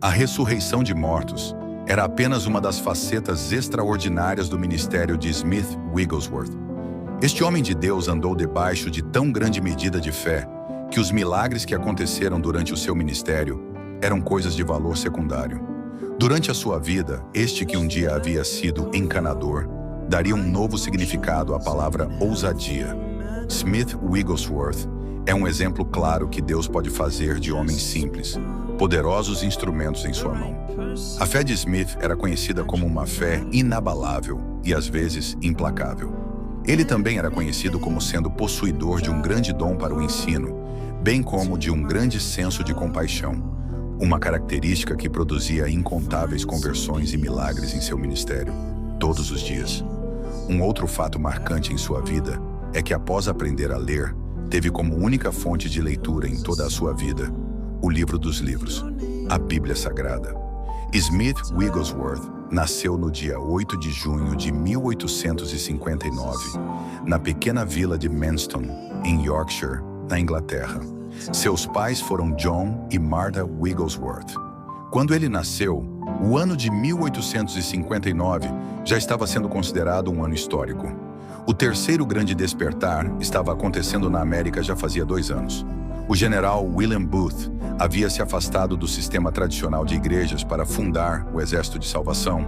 A ressurreição de mortos era apenas uma das facetas extraordinárias do ministério de Smith Wigglesworth. Este homem de Deus andou debaixo de tão grande medida de fé que os milagres que aconteceram durante o seu ministério eram coisas de valor secundário. Durante a sua vida, este que um dia havia sido encanador, daria um novo significado à palavra ousadia. Smith Wigglesworth é um exemplo claro que Deus pode fazer de homens simples, poderosos instrumentos em sua mão. A fé de Smith era conhecida como uma fé inabalável e às vezes implacável. Ele também era conhecido como sendo possuidor de um grande dom para o ensino, bem como de um grande senso de compaixão, uma característica que produzia incontáveis conversões e milagres em seu ministério, todos os dias. Um outro fato marcante em sua vida é que, após aprender a ler, teve como única fonte de leitura em toda a sua vida o livro dos livros, a Bíblia Sagrada. Smith Wigglesworth nasceu no dia 8 de junho de 1859, na pequena vila de Manston, em Yorkshire, na Inglaterra. Seus pais foram John e Martha Wigglesworth. Quando ele nasceu, o ano de 1859 já estava sendo considerado um ano histórico. O terceiro grande despertar estava acontecendo na América já fazia 2 anos. O general William Booth havia se afastado do sistema tradicional de igrejas para fundar o Exército de Salvação,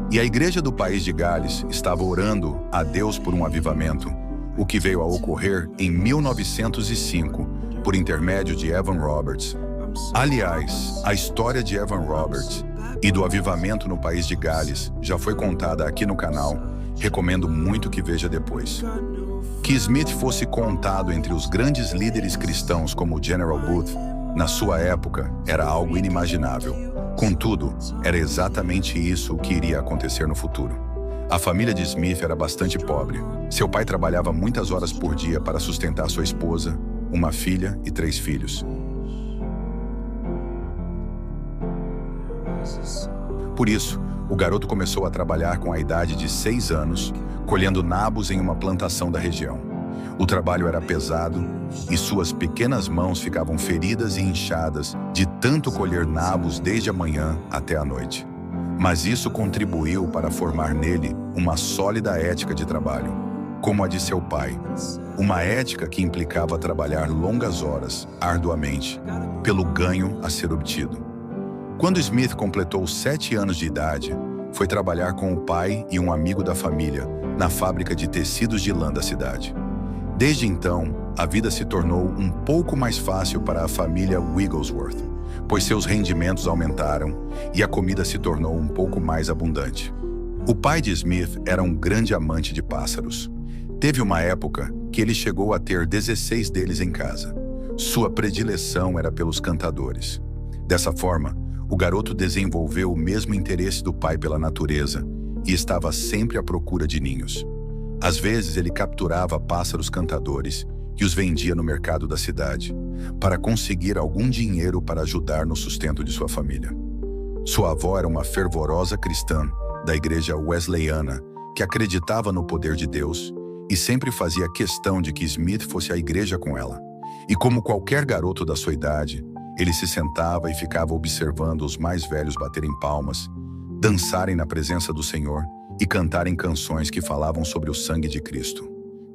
e a igreja do país de Gales estava orando a Deus por um avivamento, o que veio a ocorrer em 1905, por intermédio de Evan Roberts. Aliás, a história de Evan Roberts e do avivamento no país de Gales já foi contada aqui no canal, recomendo muito que veja depois. Que Smith fosse contado entre os grandes líderes cristãos como o General Booth, na sua época, era algo inimaginável. Contudo, era exatamente isso o que iria acontecer no futuro. A família de Smith era bastante pobre. Seu pai trabalhava muitas horas por dia para sustentar sua esposa, uma filha e 3 filhos. Por isso, o garoto começou a trabalhar com a idade de 6 anos, colhendo nabos em uma plantação da região. O trabalho era pesado e suas pequenas mãos ficavam feridas e inchadas de tanto colher nabos desde a manhã até a noite. Mas isso contribuiu para formar nele uma sólida ética de trabalho, como a de seu pai. Uma ética que implicava trabalhar longas horas, arduamente, pelo ganho a ser obtido. Quando Smith completou 7 anos de idade, foi trabalhar com o pai e um amigo da família na fábrica de tecidos de lã da cidade. Desde então, a vida se tornou um pouco mais fácil para a família Wigglesworth, pois seus rendimentos aumentaram e a comida se tornou um pouco mais abundante. O pai de Smith era um grande amante de pássaros. Teve uma época que ele chegou a ter 16 deles em casa. Sua predileção era pelos cantadores. Dessa forma, o garoto desenvolveu o mesmo interesse do pai pela natureza e estava sempre à procura de ninhos. Às vezes, ele capturava pássaros cantadores e os vendia no mercado da cidade, para conseguir algum dinheiro para ajudar no sustento de sua família. Sua avó era uma fervorosa cristã da igreja wesleyana que acreditava no poder de Deus e sempre fazia questão de que Smith fosse à igreja com ela. E como qualquer garoto da sua idade, ele se sentava e ficava observando os mais velhos baterem palmas, dançarem na presença do Senhor e cantarem canções que falavam sobre o sangue de Cristo.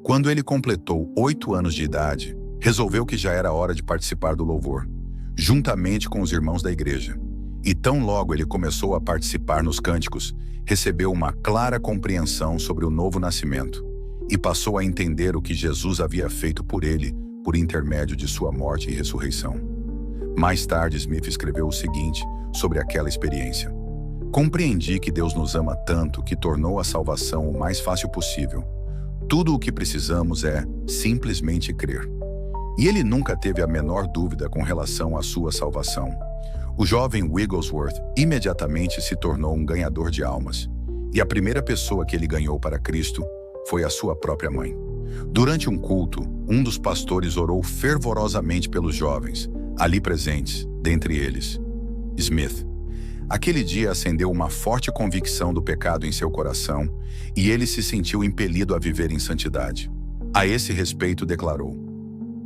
Quando ele completou 8 anos de idade, resolveu que já era hora de participar do louvor, juntamente com os irmãos da igreja. E tão logo ele começou a participar nos cânticos, recebeu uma clara compreensão sobre o novo nascimento e passou a entender o que Jesus havia feito por ele por intermédio de sua morte e ressurreição. Mais tarde, Smith escreveu o seguinte sobre aquela experiência: compreendi que Deus nos ama tanto que tornou a salvação o mais fácil possível. Tudo o que precisamos é simplesmente crer. E ele nunca teve a menor dúvida com relação à sua salvação. O jovem Wigglesworth imediatamente se tornou um ganhador de almas, e a primeira pessoa que ele ganhou para Cristo foi a sua própria mãe. Durante um culto, um dos pastores orou fervorosamente pelos jovens, ali presentes, dentre eles, Smith. Aquele dia acendeu uma forte convicção do pecado em seu coração e ele se sentiu impelido a viver em santidade. A esse respeito declarou: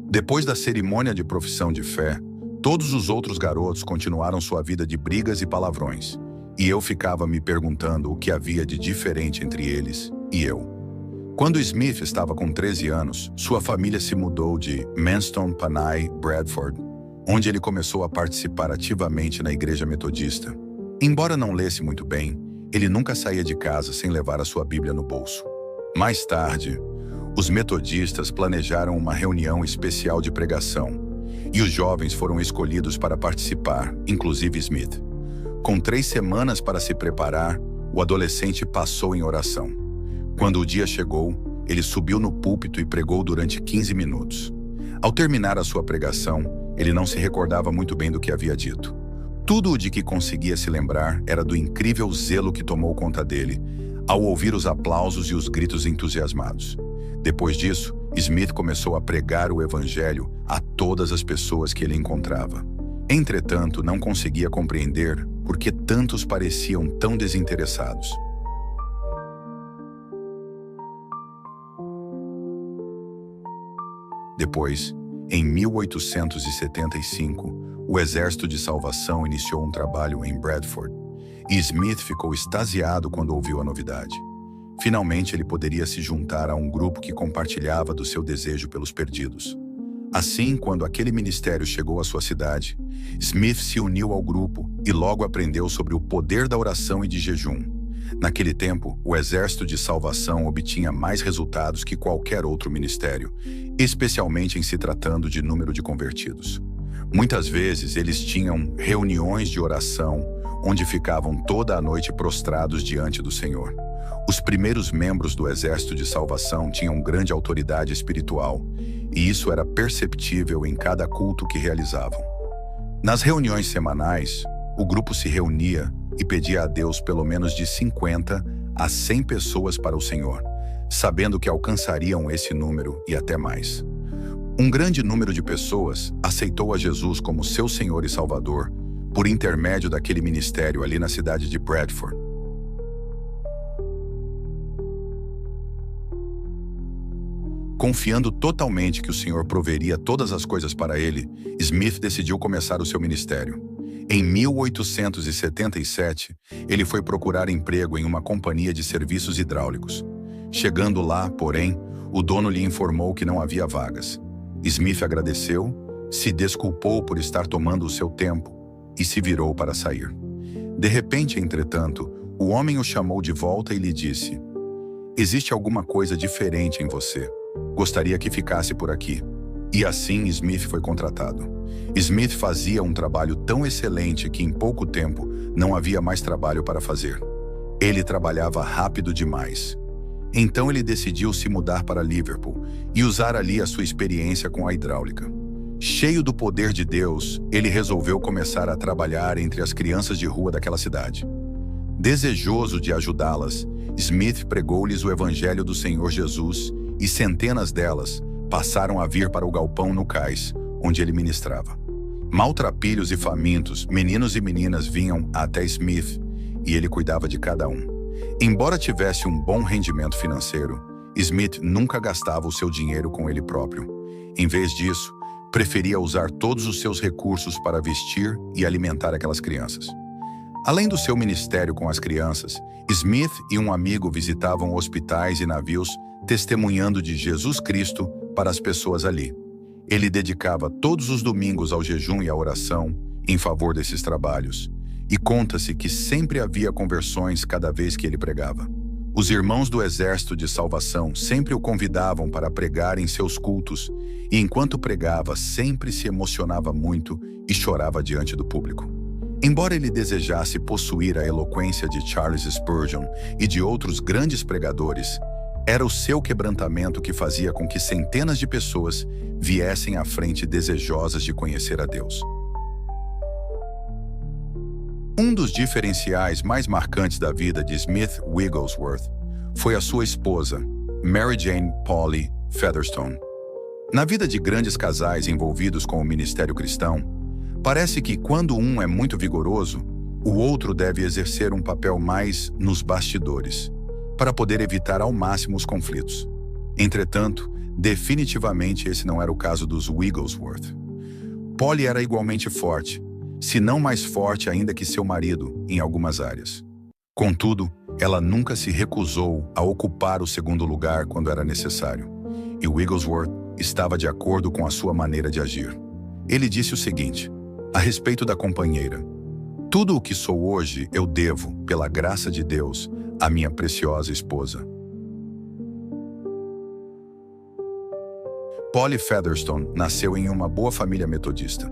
depois da cerimônia de profissão de fé, Todos os outros garotos continuaram sua vida de brigas e palavrões, e eu ficava me perguntando o que havia de diferente entre eles e eu. Quando Smith estava com 13 anos, sua família se mudou de Manston Panay, Bradford, onde ele começou a participar ativamente na igreja metodista. Embora não lesse muito bem, ele nunca saía de casa sem levar a sua Bíblia no bolso. Mais tarde, os metodistas planejaram uma reunião especial de pregação, e os jovens foram escolhidos para participar, inclusive Smith. Com 3 semanas para se preparar, o adolescente passou em oração. Quando o dia chegou, ele subiu no púlpito e pregou durante 15 minutos. Ao terminar a sua pregação, ele não se recordava muito bem do que havia dito. Tudo o de que conseguia se lembrar era do incrível zelo que tomou conta dele, ao ouvir os aplausos e os gritos entusiasmados. Depois disso, Smith começou a pregar o evangelho a todas as pessoas que ele encontrava. Entretanto, não conseguia compreender por que tantos pareciam tão desinteressados. Depois, em 1875, o Exército de Salvação iniciou um trabalho em Bradford, e Smith ficou extasiado quando ouviu a novidade. Finalmente, ele poderia se juntar a um grupo que compartilhava do seu desejo pelos perdidos. Assim, quando aquele ministério chegou à sua cidade, Smith se uniu ao grupo e logo aprendeu sobre o poder da oração e de jejum. Naquele tempo, o Exército de Salvação obtinha mais resultados que qualquer outro ministério, especialmente em se tratando de número de convertidos. Muitas vezes, eles tinham reuniões de oração, onde ficavam toda a noite prostrados diante do Senhor. Os primeiros membros do Exército de Salvação tinham grande autoridade espiritual, e isso era perceptível em cada culto que realizavam. Nas reuniões semanais, o grupo se reunia e pedia a Deus pelo menos de 50 a 100 pessoas para o Senhor, sabendo que alcançariam esse número e até mais. Um grande número de pessoas aceitou a Jesus como seu Senhor e Salvador por intermédio daquele ministério ali na cidade de Bradford. Confiando totalmente que o Senhor proveria todas as coisas para ele, Smith decidiu começar o seu ministério. Em 1877, ele foi procurar emprego em uma companhia de serviços hidráulicos. Chegando lá, porém, o dono lhe informou que não havia vagas. Smith agradeceu, se desculpou por estar tomando o seu tempo e se virou para sair. De repente, entretanto, o homem o chamou de volta e lhe disse: "Existe alguma coisa diferente em você. Gostaria que ficasse por aqui." E assim Smith foi contratado. Smith fazia um trabalho tão excelente que em pouco tempo não havia mais trabalho para fazer. Ele trabalhava rápido demais. Então ele decidiu se mudar para Liverpool e usar ali a sua experiência com a hidráulica. Cheio do poder de Deus, ele resolveu começar a trabalhar entre as crianças de rua daquela cidade. Desejoso de ajudá-las, Smith pregou-lhes o evangelho do Senhor Jesus e centenas delas passaram a vir para o galpão no cais, onde ele ministrava. Maltrapilhos e famintos, meninos e meninas vinham até Smith e ele cuidava de cada um. Embora tivesse um bom rendimento financeiro, Smith nunca gastava o seu dinheiro com ele próprio. Em vez disso, preferia usar todos os seus recursos para vestir e alimentar aquelas crianças. Além do seu ministério com as crianças, Smith e um amigo visitavam hospitais e navios, testemunhando de Jesus Cristo para as pessoas ali. Ele dedicava todos os domingos ao jejum e à oração em favor desses trabalhos, e conta-se que sempre havia conversões cada vez que ele pregava. Os irmãos do Exército de Salvação sempre o convidavam para pregar em seus cultos, e enquanto pregava sempre se emocionava muito e chorava diante do público. Embora ele desejasse possuir a eloquência de Charles Spurgeon e de outros grandes pregadores, era o seu quebrantamento que fazia com que centenas de pessoas viessem à frente desejosas de conhecer a Deus. Um dos diferenciais mais marcantes da vida de Smith Wigglesworth foi a sua esposa, Mary Jane Polly Featherstone. Na vida de grandes casais envolvidos com o ministério cristão, parece que quando um é muito vigoroso, o outro deve exercer um papel mais nos bastidores, para poder evitar ao máximo os conflitos. Entretanto, definitivamente esse não era o caso dos Wigglesworth. Polly era igualmente forte, se não mais forte ainda que seu marido, em algumas áreas. Contudo, ela nunca se recusou a ocupar o segundo lugar quando era necessário, e Wigglesworth estava de acordo com a sua maneira de agir. Ele disse o seguinte, a respeito da companheira: tudo o que sou hoje eu devo, pela graça de Deus, à minha preciosa esposa. Polly Featherstone nasceu em uma boa família metodista.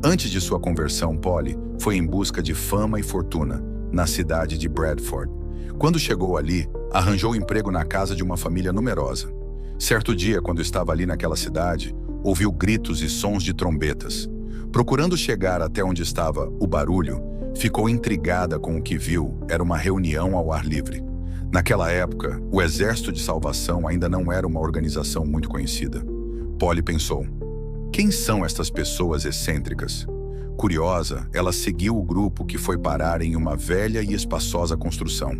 Antes de sua conversão, Polly foi em busca de fama e fortuna na cidade de Bradford. Quando chegou ali, arranjou emprego na casa de uma família numerosa. Certo dia, quando estava ali naquela cidade, ouviu gritos e sons de trombetas. Procurando chegar até onde estava o barulho, ficou intrigada com o que viu. Era uma reunião ao ar livre. Naquela época, o Exército de Salvação ainda não era uma organização muito conhecida. Polly pensou, quem são estas pessoas excêntricas? Curiosa, ela seguiu o grupo que foi parar em uma velha e espaçosa construção.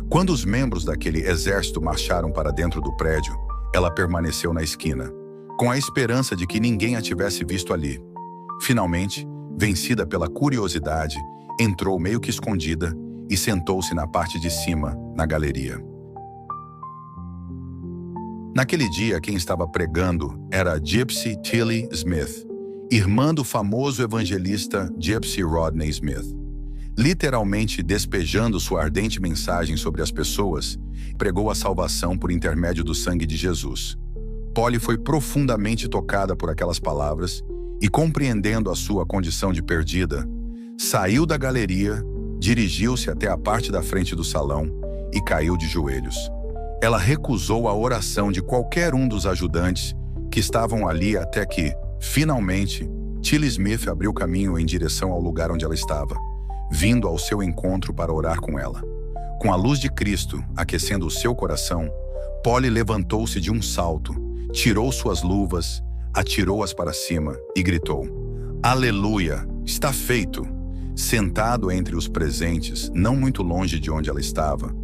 Quando os membros daquele exército marcharam para dentro do prédio, ela permaneceu na esquina, com a esperança de que ninguém a tivesse visto ali. Finalmente, vencida pela curiosidade, entrou meio que escondida e sentou-se na parte de cima, na galeria. Naquele dia, quem estava pregando era Gypsy Tilly Smith, irmã do famoso evangelista Gypsy Rodney Smith. Literalmente despejando sua ardente mensagem sobre as pessoas, pregou a salvação por intermédio do sangue de Jesus. Polly foi profundamente tocada por aquelas palavras e, compreendendo a sua condição de perdida, saiu da galeria, dirigiu-se até a parte da frente do salão e caiu de joelhos. Ela recusou a oração de qualquer um dos ajudantes que estavam ali até que, finalmente, Tilly Smith abriu caminho em direção ao lugar onde ela estava, vindo ao seu encontro para orar com ela. Com a luz de Cristo aquecendo o seu coração, Polly levantou-se de um salto, tirou suas luvas, atirou-as para cima e gritou: Aleluia! Está feito! Sentado entre os presentes, não muito longe de onde ela estava,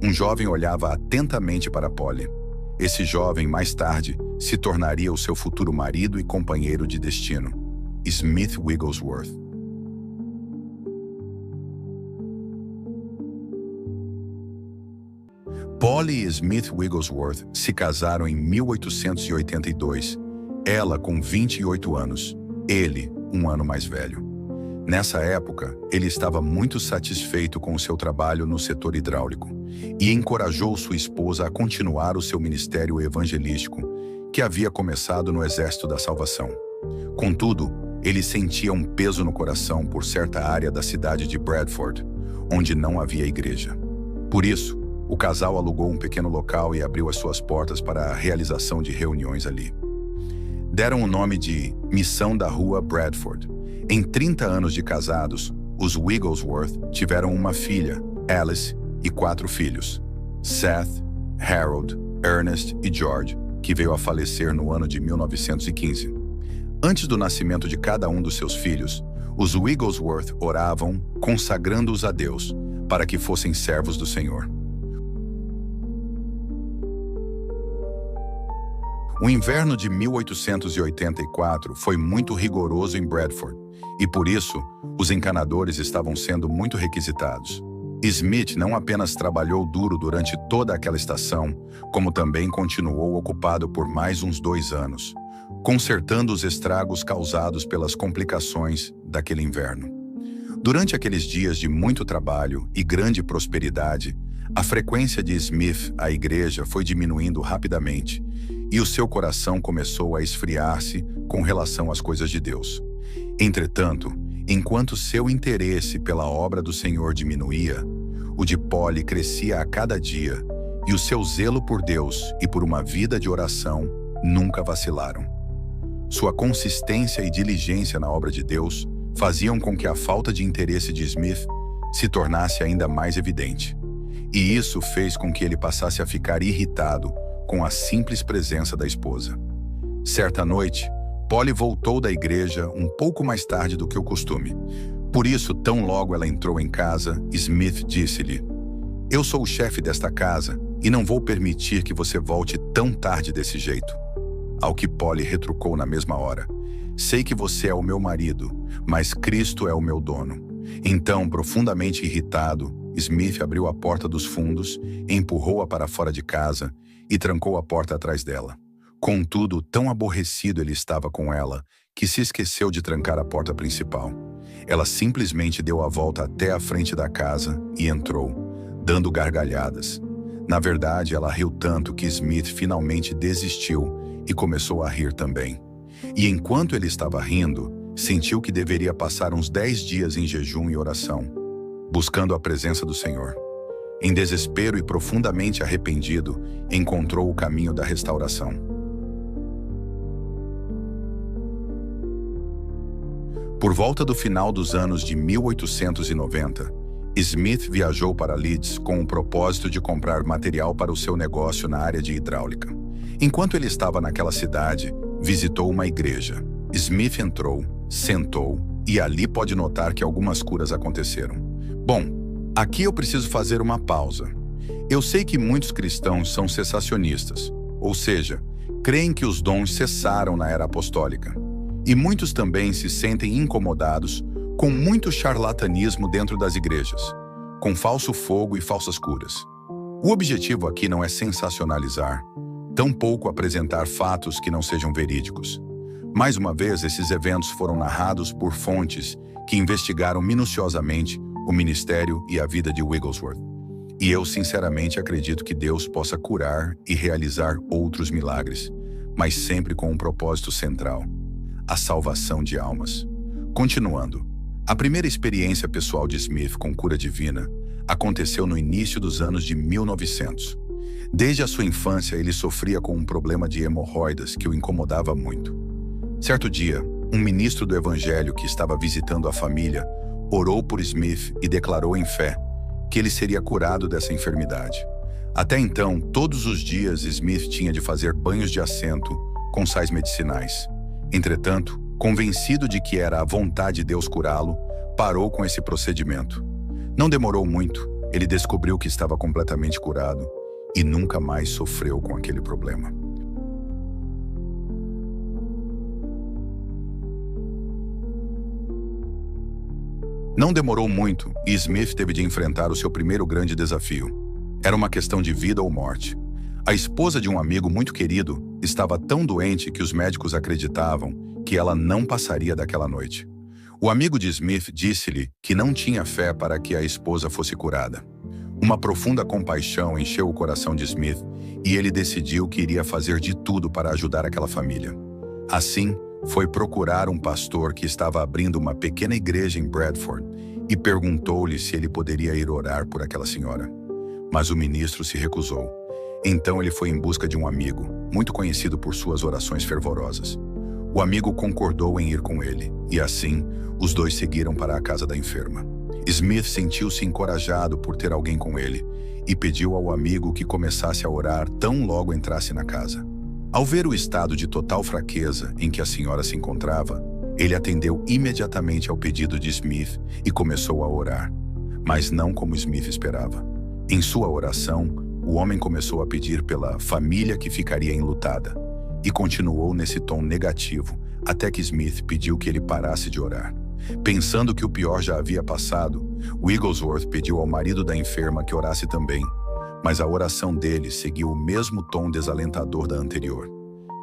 um jovem olhava atentamente para Polly. Esse jovem, mais tarde, se tornaria o seu futuro marido e companheiro de destino, Smith Wigglesworth. Polly e Smith Wigglesworth se casaram em 1882, ela com 28 anos, ele um ano mais velho. Nessa época, ele estava muito satisfeito com o seu trabalho no setor hidráulico e encorajou sua esposa a continuar o seu ministério evangelístico, que havia começado no Exército da Salvação. Contudo, ele sentia um peso no coração por certa área da cidade de Bradford, onde não havia igreja. Por isso, o casal alugou um pequeno local e abriu as suas portas para a realização de reuniões ali. Deram o nome de Missão da Rua Bradford. Em 30 anos de casados, os Wigglesworth tiveram uma filha, Alice, e 4 filhos, Seth, Harold, Ernest e George, que veio a falecer no ano de 1915. Antes do nascimento de cada um dos seus filhos, os Wigglesworth oravam, consagrando-os a Deus, para que fossem servos do Senhor. O inverno de 1884 foi muito rigoroso em Bradford, e por isso, os encanadores estavam sendo muito requisitados. Smith não apenas trabalhou duro durante toda aquela estação, como também continuou ocupado por mais uns 2 anos, consertando os estragos causados pelas complicações daquele inverno. Durante aqueles dias de muito trabalho e grande prosperidade, a frequência de Smith à igreja foi diminuindo rapidamente, e o seu coração começou a esfriar-se com relação às coisas de Deus. Entretanto, enquanto seu interesse pela obra do Senhor diminuía, o de Polly crescia a cada dia, e o seu zelo por Deus e por uma vida de oração nunca vacilaram. Sua consistência e diligência na obra de Deus faziam com que a falta de interesse de Smith se tornasse ainda mais evidente. E isso fez com que ele passasse a ficar irritado com a simples presença da esposa. Certa noite, Polly voltou da igreja um pouco mais tarde do que o costume. Por isso, tão logo ela entrou em casa, Smith disse-lhe: Eu sou o chefe desta casa e não vou permitir que você volte tão tarde desse jeito. ao que Polly retrucou na mesma hora. Sei que você é o meu marido, mas Cristo é o meu dono. Então, profundamente irritado, Smith abriu a porta dos fundos, empurrou-a para fora de casa e trancou a porta atrás dela. Contudo, tão aborrecido ele estava com ela, que se esqueceu de trancar a porta principal. Ela simplesmente deu a volta até a frente da casa e entrou, dando gargalhadas. Na verdade, ela riu tanto que Smith finalmente desistiu e começou a rir também. E enquanto ele estava rindo, sentiu que deveria passar uns 10 dias em jejum e oração, buscando a presença do Senhor. Em desespero e profundamente arrependido, encontrou o caminho da restauração. Por volta do final dos anos de 1890, Smith viajou para Leeds com o propósito de comprar material para o seu negócio na área de hidráulica. Enquanto ele estava naquela cidade, visitou uma igreja. Smith entrou, sentou e ali pode notar que algumas curas aconteceram. Bom, aqui eu preciso fazer uma pausa. Eu sei que muitos cristãos são cessacionistas, ou seja, creem que os dons cessaram na era apostólica. E muitos também se sentem incomodados com muito charlatanismo dentro das igrejas, com falso fogo e falsas curas. O objetivo aqui não é sensacionalizar, tampouco apresentar fatos que não sejam verídicos. Mais uma vez, esses eventos foram narrados por fontes que investigaram minuciosamente o ministério e a vida de Wigglesworth. E eu sinceramente acredito que Deus possa curar e realizar outros milagres, mas sempre com um propósito central: a salvação de almas. Continuando, a primeira experiência pessoal de Smith com cura divina aconteceu no início dos anos de 1900. Desde a sua infância, ele sofria com um problema de hemorroidas que o incomodava muito. Certo dia, um ministro do Evangelho que estava visitando a família orou por Smith e declarou em fé que ele seria curado dessa enfermidade. Até então, todos os dias, Smith tinha de fazer banhos de assento com sais medicinais. Entretanto, convencido de que era a vontade de Deus curá-lo, parou com esse procedimento. Não demorou muito, ele descobriu que estava completamente curado e nunca mais sofreu com aquele problema. Não demorou muito e Smith teve de enfrentar o seu primeiro grande desafio. Era uma questão de vida ou morte. A esposa de um amigo muito querido estava tão doente que os médicos acreditavam que ela não passaria daquela noite. O amigo de Smith disse-lhe que não tinha fé para que a esposa fosse curada. Uma profunda compaixão encheu o coração de Smith e ele decidiu que iria fazer de tudo para ajudar aquela família. Assim, foi procurar um pastor que estava abrindo uma pequena igreja em Bradford e perguntou-lhe se ele poderia ir orar por aquela senhora. Mas o ministro se recusou. Então ele foi em busca de um amigo, muito conhecido por suas orações fervorosas. O amigo concordou em ir com ele, e assim, os dois seguiram para a casa da enferma. Smith sentiu-se encorajado por ter alguém com ele e pediu ao amigo que começasse a orar tão logo entrasse na casa. Ao ver o estado de total fraqueza em que a senhora se encontrava, ele atendeu imediatamente ao pedido de Smith e começou a orar, mas não como Smith esperava. Em sua oração, o homem começou a pedir pela família que ficaria enlutada e continuou nesse tom negativo até que Smith pediu que ele parasse de orar. Pensando que o pior já havia passado, Wigglesworth pediu ao marido da enferma que orasse também, mas a oração dele seguiu o mesmo tom desalentador da anterior.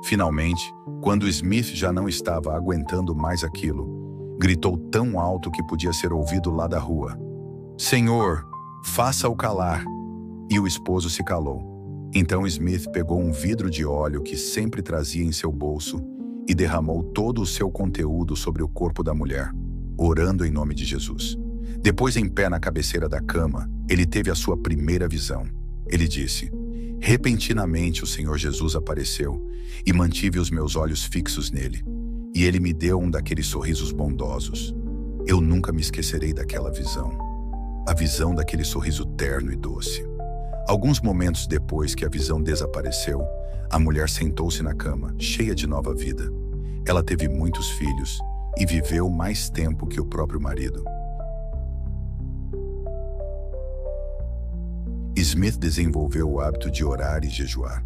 Finalmente, quando Smith já não estava aguentando mais aquilo, gritou tão alto que podia ser ouvido lá da rua: "Senhor, faça-o calar!" E o esposo se calou. Então Smith pegou um vidro de óleo que sempre trazia em seu bolso e derramou todo o seu conteúdo sobre o corpo da mulher, orando em nome de Jesus. Depois, em pé na cabeceira da cama, ele teve a sua primeira visão. Ele disse: "Repentinamente o Senhor Jesus apareceu e mantive os meus olhos fixos nele, e ele me deu um daqueles sorrisos bondosos. Eu nunca me esquecerei daquela visão, a visão daquele sorriso terno e doce." Alguns momentos depois que a visão desapareceu, a mulher sentou-se na cama, cheia de nova vida. Ela teve muitos filhos e viveu mais tempo que o próprio marido. Smith desenvolveu o hábito de orar e jejuar.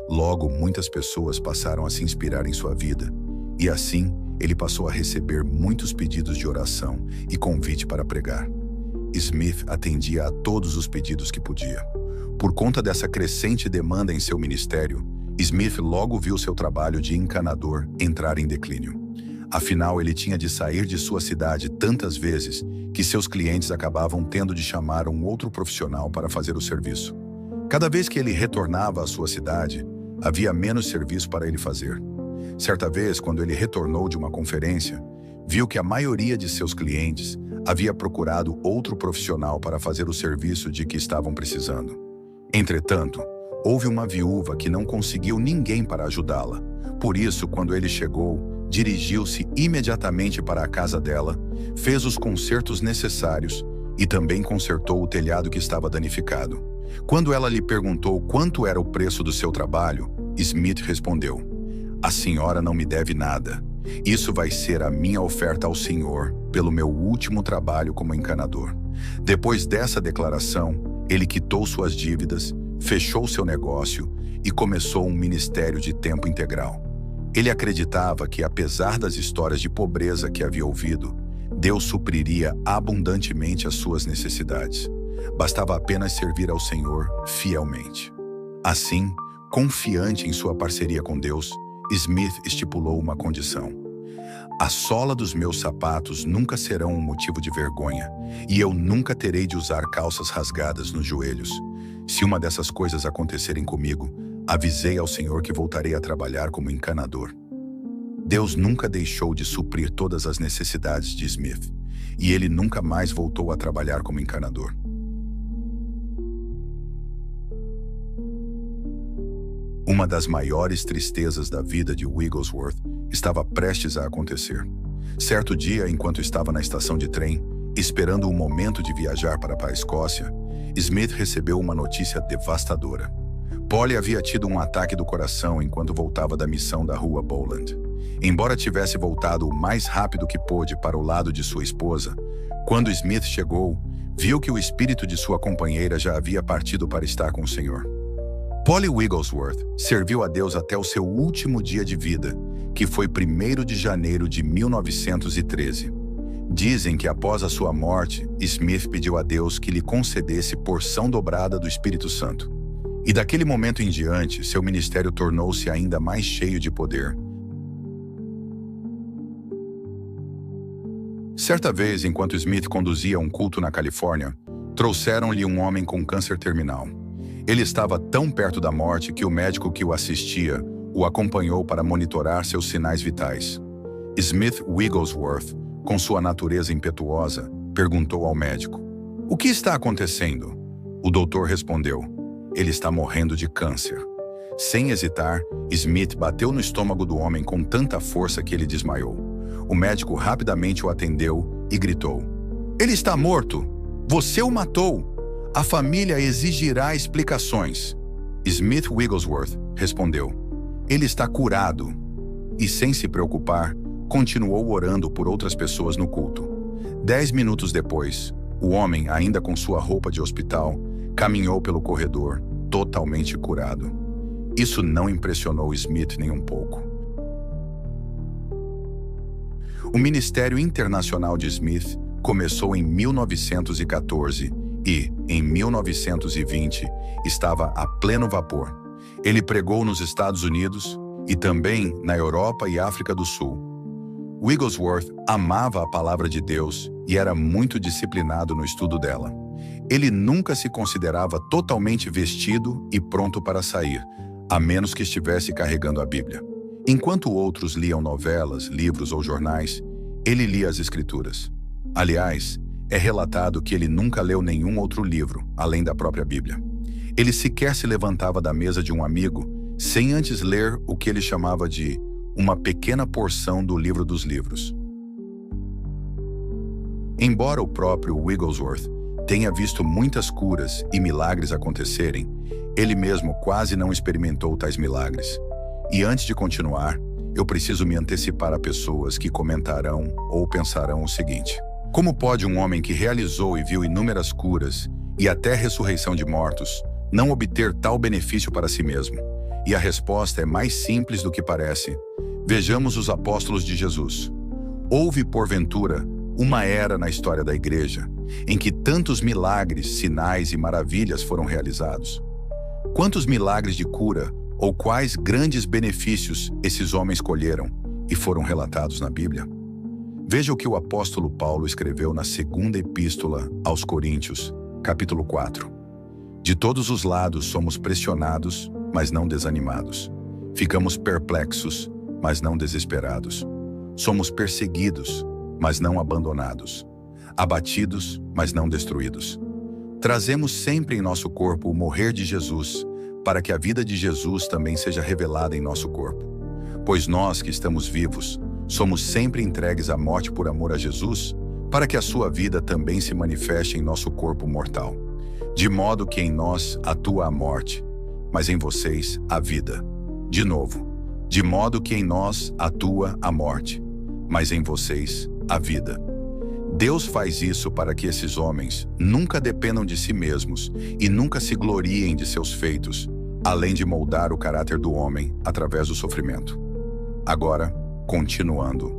Logo, muitas pessoas passaram a se inspirar em sua vida, e assim, ele passou a receber muitos pedidos de oração e convite para pregar. Smith atendia a todos os pedidos que podia. Por conta dessa crescente demanda em seu ministério, Smith logo viu seu trabalho de encanador entrar em declínio. Afinal, ele tinha de sair de sua cidade tantas vezes que seus clientes acabavam tendo de chamar um outro profissional para fazer o serviço. Cada vez que ele retornava à sua cidade, havia menos serviço para ele fazer. Certa vez, quando ele retornou de uma conferência, viu que a maioria de seus clientes havia procurado outro profissional para fazer o serviço de que estavam precisando. Entretanto, houve uma viúva que não conseguiu ninguém para ajudá-la. Por isso, quando ele chegou, dirigiu-se imediatamente para a casa dela, fez os consertos necessários e também consertou o telhado que estava danificado. Quando ela lhe perguntou quanto era o preço do seu trabalho, Smith respondeu: "A senhora não me deve nada. Isso vai ser a minha oferta ao Senhor pelo meu último trabalho como encanador." Depois dessa declaração, ele quitou suas dívidas, fechou seu negócio e começou um ministério de tempo integral. Ele acreditava que, apesar das histórias de pobreza que havia ouvido, Deus supriria abundantemente as suas necessidades. Bastava apenas servir ao Senhor fielmente. Assim, confiante em sua parceria com Deus, Smith estipulou uma condição: "A sola dos meus sapatos nunca serão um motivo de vergonha, e eu nunca terei de usar calças rasgadas nos joelhos. Se uma dessas coisas acontecerem comigo, avisei ao Senhor que voltarei a trabalhar como encanador." Deus nunca deixou de suprir todas as necessidades de Smith, e ele nunca mais voltou a trabalhar como encanador. Uma das maiores tristezas da vida de Wigglesworth estava prestes a acontecer. Certo dia, enquanto estava na estação de trem, esperando o momento de viajar para a Escócia, Smith recebeu uma notícia devastadora. Polly havia tido um ataque do coração enquanto voltava da missão da rua Bowland. Embora tivesse voltado o mais rápido que pôde para o lado de sua esposa, quando Smith chegou, viu que o espírito de sua companheira já havia partido para estar com o Senhor. Polly Wigglesworth serviu a Deus até o seu último dia de vida, que foi 1º de janeiro de 1913. Dizem que após a sua morte, Smith pediu a Deus que lhe concedesse porção dobrada do Espírito Santo. E daquele momento em diante, seu ministério tornou-se ainda mais cheio de poder. Certa vez, enquanto Smith conduzia um culto na Califórnia, trouxeram-lhe um homem com câncer terminal. Ele estava tão perto da morte que o médico que o assistia o acompanhou para monitorar seus sinais vitais. Smith Wigglesworth, com sua natureza impetuosa, perguntou ao médico: "O que está acontecendo?" O doutor respondeu: "Ele está morrendo de câncer." Sem hesitar, Smith bateu no estômago do homem com tanta força que ele desmaiou. O médico rapidamente o atendeu e gritou: "Ele está morto! Você o matou! A família exigirá explicações." Smith Wigglesworth respondeu: "Ele está curado." E, sem se preocupar, continuou orando por outras pessoas no culto. 10 minutos depois, o homem, ainda com sua roupa de hospital, caminhou pelo corredor, totalmente curado. Isso não impressionou Smith nem um pouco. O Ministério Internacional de Smith começou em 1914 e, em 1920, estava a pleno vapor. Ele pregou nos Estados Unidos e também na Europa e África do Sul. Wigglesworth amava a palavra de Deus e era muito disciplinado no estudo dela. Ele nunca se considerava totalmente vestido e pronto para sair, a menos que estivesse carregando a Bíblia. Enquanto outros liam novelas, livros ou jornais, ele lia as Escrituras. Aliás, é relatado que ele nunca leu nenhum outro livro, além da própria Bíblia. Ele sequer se levantava da mesa de um amigo sem antes ler o que ele chamava de uma pequena porção do livro dos livros. Embora o próprio Wigglesworth tenha visto muitas curas e milagres acontecerem, ele mesmo quase não experimentou tais milagres. E antes de continuar, eu preciso me antecipar a pessoas que comentarão ou pensarão o seguinte: como pode um homem que realizou e viu inúmeras curas e até ressurreição de mortos não obter tal benefício para si mesmo? E a resposta é mais simples do que parece. Vejamos os apóstolos de Jesus. Houve, porventura, uma era na história da igreja em que tantos milagres, sinais e maravilhas foram realizados. Quantos milagres de cura ou quais grandes benefícios esses homens colheram e foram relatados na Bíblia? Veja o que o apóstolo Paulo escreveu na segunda epístola aos Coríntios, capítulo 4. De todos os lados somos pressionados, mas não desanimados. Ficamos perplexos, mas não desesperados. Somos perseguidos, mas não abandonados. Abatidos, mas não destruídos. Trazemos sempre em nosso corpo o morrer de Jesus, para que a vida de Jesus também seja revelada em nosso corpo. Pois nós que estamos vivos, somos sempre entregues à morte por amor a Jesus, para que a sua vida também se manifeste em nosso corpo mortal. De modo que em nós atua a morte, mas em vocês a vida. De novo, de modo que em nós atua a morte, mas em vocês a vida. Deus faz isso para que esses homens nunca dependam de si mesmos e nunca se gloriem de seus feitos, além de moldar o caráter do homem através do sofrimento. Agora, continuando.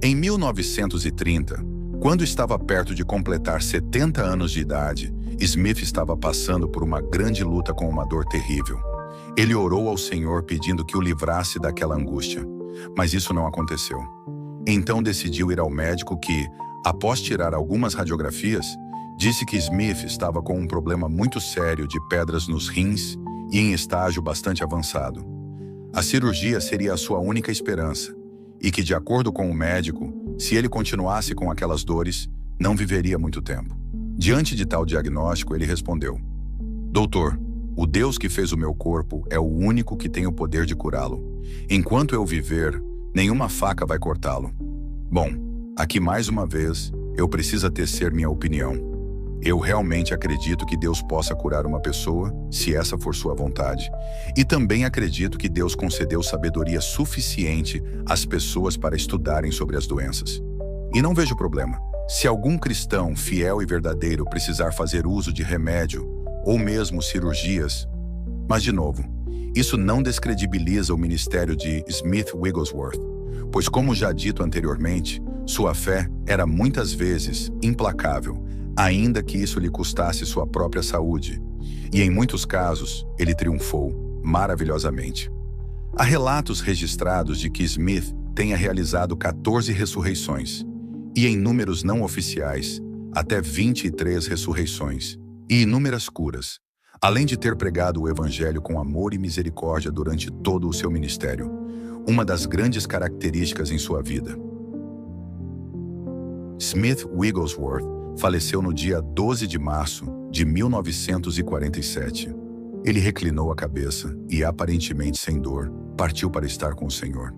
Em 1930, quando estava perto de completar 70 anos de idade, Smith estava passando por uma grande luta com uma dor terrível. Ele orou ao Senhor pedindo que o livrasse daquela angústia, mas isso não aconteceu. Então decidiu ir ao médico que, após tirar algumas radiografias, disse que Smith estava com um problema muito sério de pedras nos rins e em estágio bastante avançado. A cirurgia seria a sua única esperança e que, de acordo com o médico, se ele continuasse com aquelas dores, não viveria muito tempo. Diante de tal diagnóstico, ele respondeu: Doutor, o Deus que fez o meu corpo é o único que tem o poder de curá-lo. Enquanto eu viver, nenhuma faca vai cortá-lo. Bom, aqui mais uma vez, eu preciso tecer minha opinião. Eu realmente acredito que Deus possa curar uma pessoa, se essa for sua vontade. E também acredito que Deus concedeu sabedoria suficiente às pessoas para estudarem sobre as doenças. E não vejo problema. Se algum cristão fiel e verdadeiro precisar fazer uso de remédio, ou mesmo cirurgias, mas de novo, isso não descredibiliza o ministério de Smith Wigglesworth, pois como já dito anteriormente, sua fé era muitas vezes implacável, ainda que isso lhe custasse sua própria saúde, e em muitos casos ele triunfou maravilhosamente. Há relatos registrados de que Smith tenha realizado 14 ressurreições, e em números não oficiais, até 23 ressurreições, e inúmeras curas, além de ter pregado o Evangelho com amor e misericórdia durante todo o seu ministério, uma das grandes características em sua vida. Smith Wigglesworth faleceu no dia 12 de março de 1947. Ele reclinou a cabeça e, aparentemente sem dor, partiu para estar com o Senhor.